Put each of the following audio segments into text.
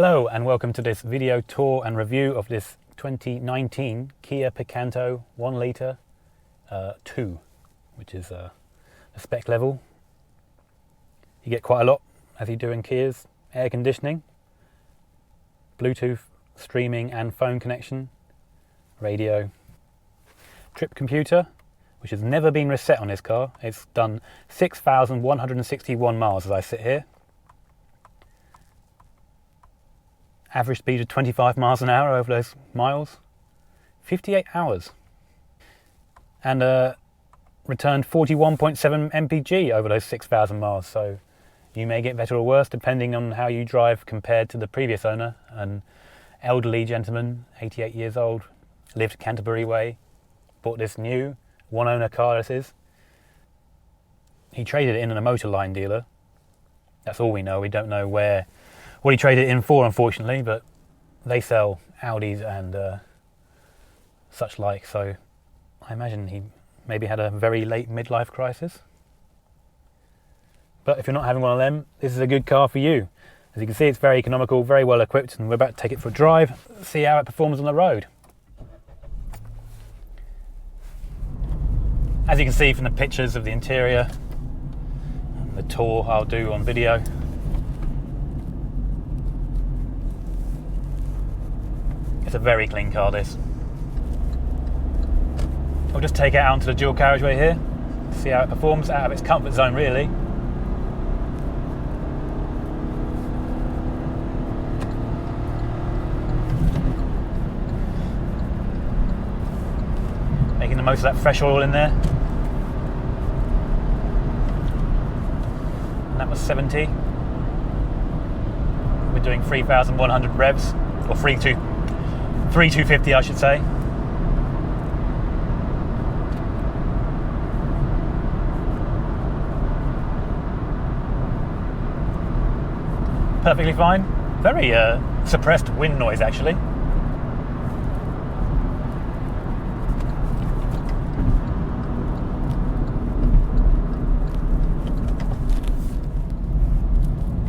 Hello and welcome to this video tour and review of this 2019 Kia Picanto 1 litre 2, which is a spec level. You get quite a lot as you do in Kias: air conditioning, Bluetooth streaming and phone connection, radio, trip computer, which has never been reset on this car. It's done 6,161 miles as I sit here. Average speed of 25 miles an hour over those miles, 58 hours. And returned 41.7 mpg over those 6,000 miles. So you may get better or worse depending on how you drive compared to the previous owner, an elderly gentleman, 88 years old, lived Canterbury way, bought this new one owner car. This is. He traded it in a motor line dealer. That's all we know. We don't know what he traded it in for, unfortunately, but they sell Audis and such like, so I imagine he maybe had a very late midlife crisis. But if you're not having one of them, this is a good car for you. As you can see, it's very economical, very well equipped, and we're about to take it for a drive, see how it performs on the road. As you can see from the pictures of the interior and the tour I'll do on video, it's a very clean car, this. I'll just take it out onto the dual carriageway here, see how it performs, out of its comfort zone really. Making the most of that fresh oil in there. And that was 70. We're doing 3,100 revs, or 3,250 I should say. Perfectly fine. Very suppressed wind noise actually.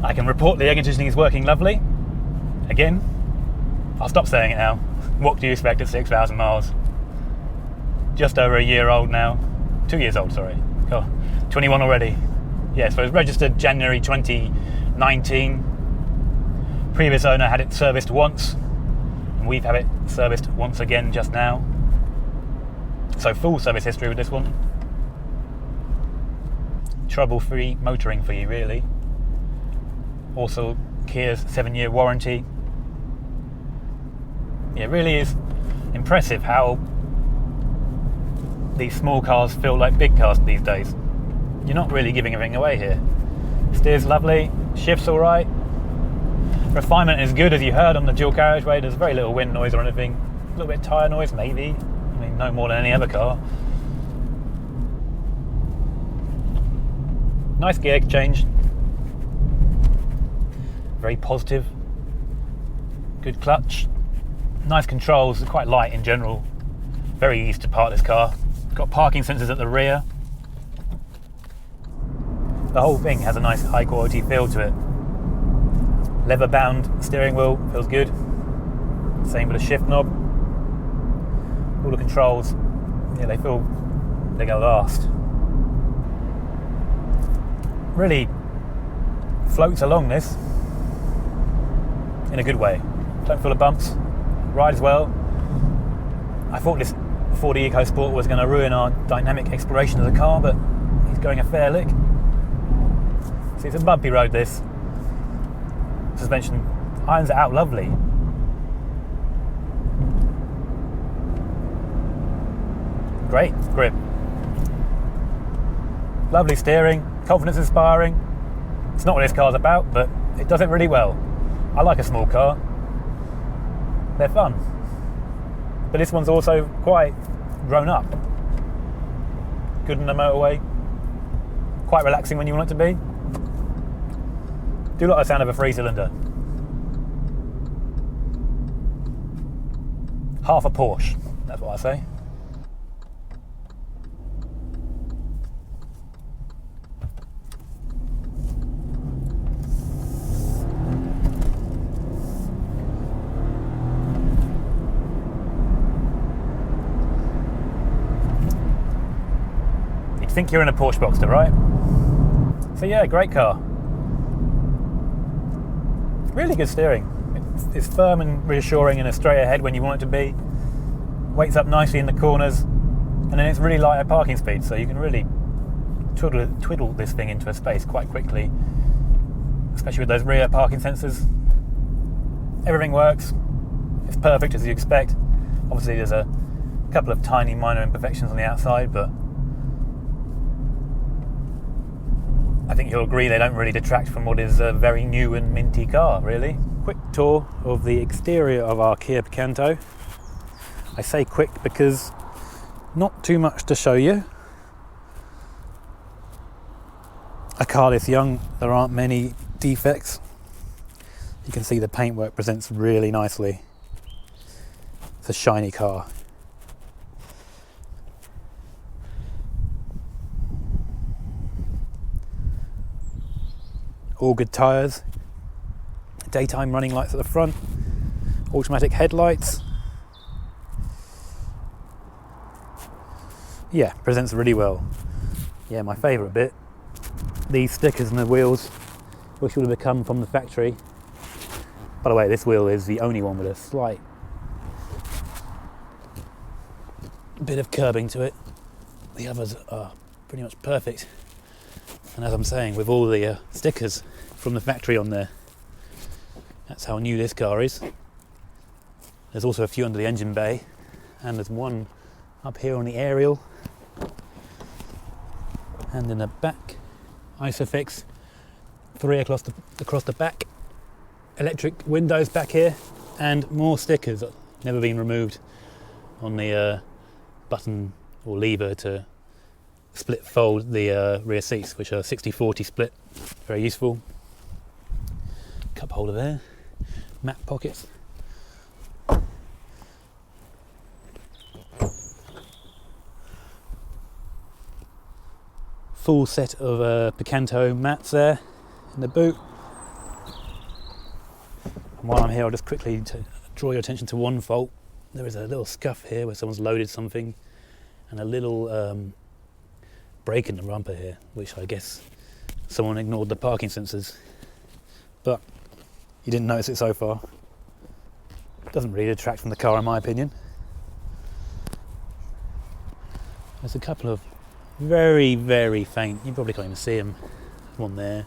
I can report the air conditioning is working lovely. Again, I'll stop saying it now. What do you expect at 6,000 miles? Just over a year old now. 2 years old, sorry. God, 21 already. Yeah, so it was registered January 2019. Previous owner had it serviced once, and we've had it serviced once again just now. So full service history with this one. Trouble-free motoring for you, really. Also, Kia's 7-year warranty. Yeah, it really is impressive how these small cars feel like big cars these days. You're not really giving everything away here. Steers lovely, shifts alright. Refinement is good, as you heard on the dual carriageway. There's very little wind noise or anything. A little bit of tyre noise maybe. I mean, no more than any other car. Nice gear change. Very positive. Good clutch. Nice controls, quite light in general. Very easy to park this car. Got parking sensors at the rear. The whole thing has a nice high quality feel to it. Leather bound steering wheel, feels good. Same with the shift knob. All the controls, yeah, they feel they're gonna last. Really floats along this in a good way. Don't feel the bumps. Rides well. I thought this Ford EcoSport was going to ruin our dynamic exploration of the car, but he's going a fair lick. See, it's a bumpy road, this. Suspension irons it out lovely. Great grip. Lovely steering, confidence inspiring. It's not what this car's about, but it does it really well. I like a small car. They're fun. But this one's also quite grown up. Good on the motorway. Quite relaxing when you want it to be. Do like the sound of a 3-cylinder. Half a Porsche, that's what I say. You'd think you're in a Porsche Boxster, right? So yeah, great car. Really good steering. It's firm and reassuring in a straight ahead when you want it to be. Wakes up nicely in the corners, and then it's really light at parking speed, so you can really twiddle this thing into a space quite quickly, especially with those rear parking sensors. Everything works. It's perfect as you expect. Obviously there's a couple of tiny minor imperfections on the outside, but I think you'll agree they don't really detract from what is a very new and minty car, really. Quick tour of the exterior of our Kia Picanto. I say quick because not too much to show you. A car this young, there aren't many defects. You can see the paintwork presents really nicely. It's a shiny car. All good tyres, daytime running lights at the front, automatic headlights. Yeah, presents really well. Yeah, my favourite bit, these stickers on the wheels, which would have come from the factory. By the way, this wheel is the only one with a slight bit of curbing to it. The others are pretty much perfect. And as I'm saying, with all the stickers from the factory on there, that's how new this car is. There's also a few under the engine bay, and there's one up here on the aerial. And in the back, Isofix, 3 across the back, electric windows back here, and more stickers that never been removed on the button or lever to split fold the rear seats, which are 60-40 split. Very useful. Cup holder there, map pockets. Full set of Picanto mats there in the boot. And while I'm here, I'll just quickly draw your attention to one fault. There is a little scuff here where someone's loaded something, and a little break in the bumper here, which I guess someone ignored the parking sensors. But you didn't notice it so far. Doesn't really detract from the car in my opinion. There's a couple of very, very faint, you probably can't even see them. One there,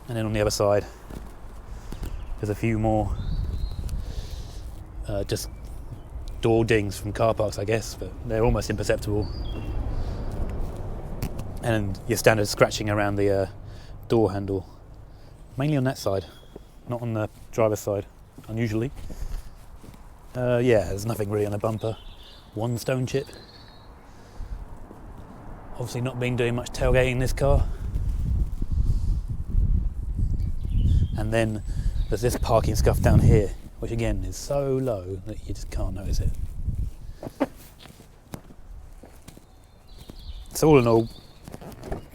and then on the other side there's a few more just door dings from car parks, I guess, but they're almost imperceptible. And your standard scratching around the door handle, mainly on that side, not on the driver's side, unusually. Yeah, there's nothing really on the bumper. One stone chip. Obviously not been doing much tailgating in this car. And then there's this parking scuff down here, which again is so low that you just can't notice it. So all in all,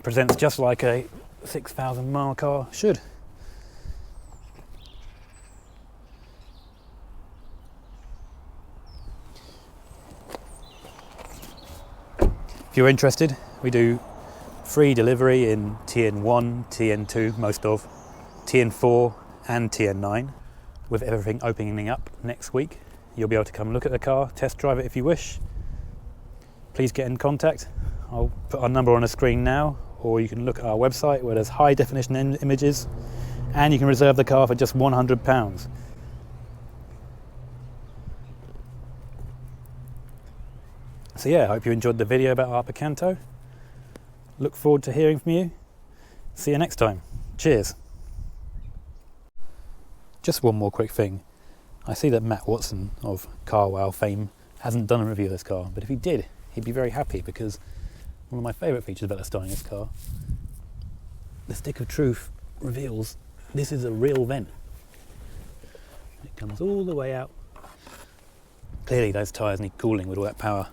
presents just like a 6,000 mile car should. If you're interested, we do free delivery in TN1, TN2, most of, TN4 and TN9, with everything opening up next week. You'll be able to come look at the car, test drive it if you wish. Please get in contact. I'll put our number on the screen now, or you can look at our website where there's high definition images, and you can reserve the car for just £100. So yeah, I hope you enjoyed the video about our Picanto. Look forward to hearing from you. See you next time. Cheers. Just one more quick thing. I see that Matt Watson of CarWow fame hasn't done a review of this car, but if he did, he'd be very happy, because one of my favourite features about the styling of this car, the stick of truth reveals this is a real vent. It comes all the way out. Clearly those tyres need cooling with all that power.